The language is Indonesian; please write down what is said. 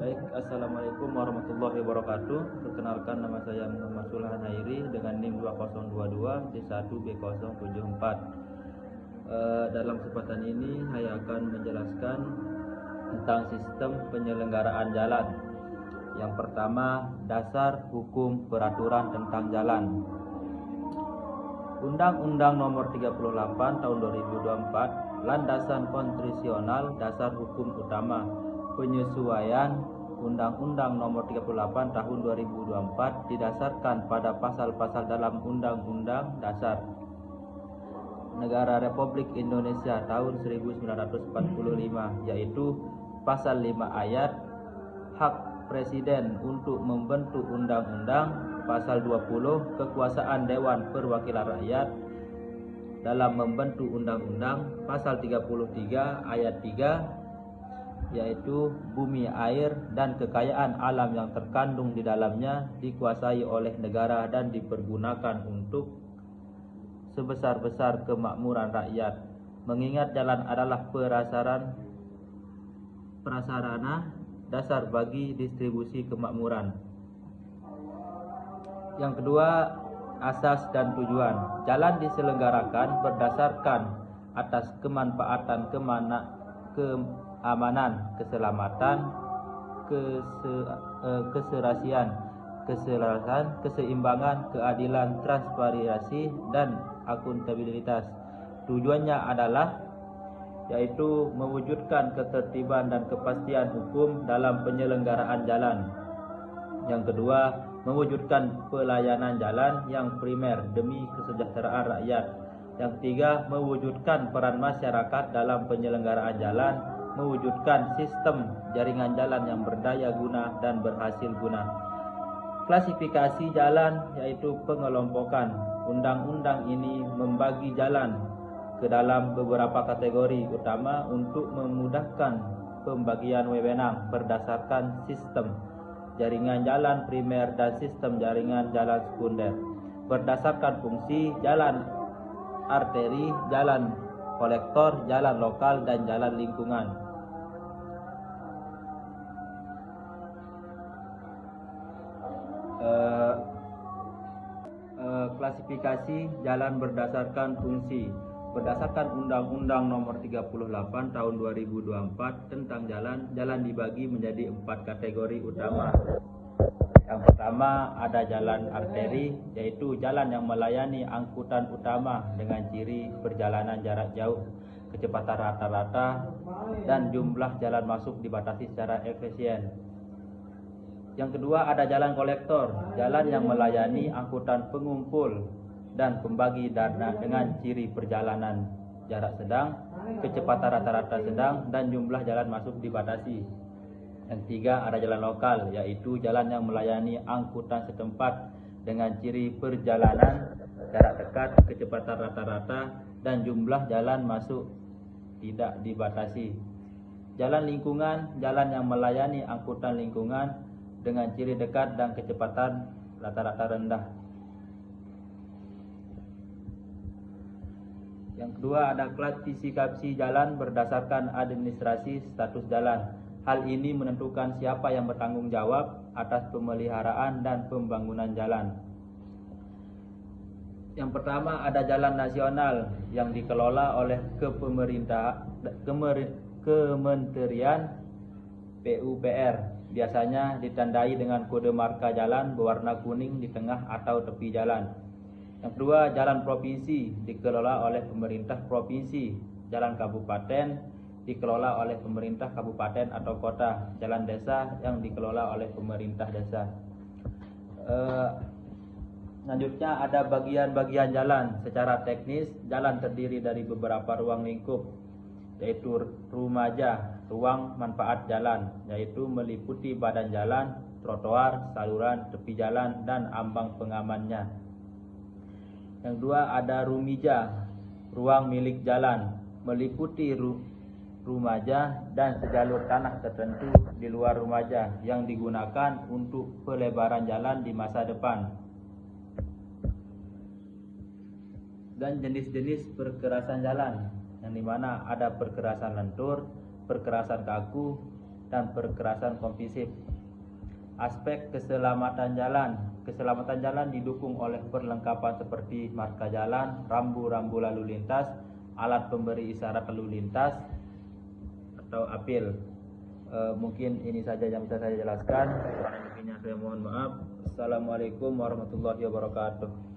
Baik, Assalamualaikum warahmatullahi wabarakatuh. Perkenalkan, nama saya Muhammad Sulhan Hairi dengan NIM 2022 D1B074. Dalam kesempatan ini saya akan menjelaskan tentang sistem penyelenggaraan jalan. Yang pertama, dasar hukum peraturan tentang jalan. Undang-Undang Nomor 38 Tahun 2024, landasan konstitusional dasar hukum utama. Penyesuaian Undang-Undang Nomor 38 Tahun 2024 didasarkan pada pasal-pasal dalam Undang-Undang Dasar Negara Republik Indonesia tahun 1945, yaitu pasal 5 ayat hak Presiden untuk membentuk undang-undang, pasal 20 kekuasaan Dewan Perwakilan Rakyat dalam membentuk undang-undang, pasal 33 ayat 3 yaitu bumi, air, dan kekayaan alam yang terkandung di dalamnya dikuasai oleh negara dan dipergunakan untuk sebesar-besar kemakmuran rakyat. Mengingat jalan adalah prasarana dasar bagi distribusi kemakmuran. Yang kedua, asas dan tujuan. Jalan diselenggarakan berdasarkan atas kemanfaatan, keamanan, keselamatan, keserasian, keseimbangan, keadilan, transparansi, dan akuntabilitas. Tujuannya adalah yaitu mewujudkan ketertiban dan kepastian hukum dalam penyelenggaraan jalan. Yang kedua, mewujudkan pelayanan jalan yang primer demi kesejahteraan rakyat. Yang ketiga, mewujudkan peran masyarakat dalam penyelenggaraan jalan, mewujudkan sistem jaringan jalan yang berdaya guna dan berhasil guna. Klasifikasi jalan yaitu pengelompokan. Undang-undang ini membagi jalan ke dalam beberapa kategori utama untuk memudahkan pembagian wewenang berdasarkan sistem jaringan jalan primer dan sistem jaringan jalan sekunder. Berdasarkan fungsi, jalan arteri, jalan kolektor, jalan lokal, dan jalan lingkungan. Klasifikasi jalan berdasarkan fungsi. Berdasarkan Undang-Undang Nomor 38 Tahun 2024 tentang jalan, jalan dibagi menjadi 4 kategori utama. Yang pertama, ada jalan arteri, yaitu jalan yang melayani angkutan utama dengan ciri perjalanan jarak jauh, kecepatan rata-rata, dan jumlah jalan masuk dibatasi secara efisien. Yang kedua, ada jalan kolektor, jalan yang melayani angkutan pengumpul dan pembagi dana dengan ciri perjalanan jarak sedang, kecepatan rata-rata sedang, dan jumlah jalan masuk dibatasi. Yang ketiga, ada jalan lokal, yaitu jalan yang melayani angkutan setempat dengan ciri perjalanan jarak dekat, kecepatan rata-rata, dan jumlah jalan masuk tidak dibatasi. Jalan lingkungan, jalan yang melayani angkutan lingkungan dengan ciri dekat dan kecepatan rata-rata rendah. Yang kedua, ada klasifikasi jalan berdasarkan administrasi status jalan. Hal ini menentukan siapa yang bertanggung jawab atas pemeliharaan dan pembangunan jalan. Yang pertama, ada jalan nasional yang dikelola oleh Kementerian PUPR. Biasanya ditandai dengan kode marka jalan berwarna kuning di tengah atau tepi jalan. Yang kedua, jalan provinsi dikelola oleh pemerintah provinsi. Jalan kabupaten dikelola oleh pemerintah kabupaten atau kota. Jalan desa yang dikelola oleh pemerintah desa. Selanjutnya, ada bagian-bagian jalan. Secara teknis, jalan terdiri dari beberapa ruang lingkup, yaitu rumaja, ruang manfaat jalan, yaitu meliputi badan jalan, trotoar, saluran, tepi jalan, dan ambang pengamannya. Yang dua, ada rumija, ruang milik jalan, meliputi rumaja dan sejalur tanah tertentu di luar rumaja yang digunakan untuk pelebaran jalan di masa depan. Dan jenis-jenis perkerasan jalan, yang dimana ada perkerasan lentur, perkerasan kaku, dan perkerasan kompulsif. Aspek keselamatan jalan. Keselamatan jalan didukung oleh perlengkapan seperti marka jalan, rambu-rambu lalu lintas, alat pemberi isyarat lalu lintas atau apil. Mungkin ini saja yang bisa saya jelaskan. Kurang lebihnya saya mohon maaf. Assalamualaikum warahmatullahi wabarakatuh.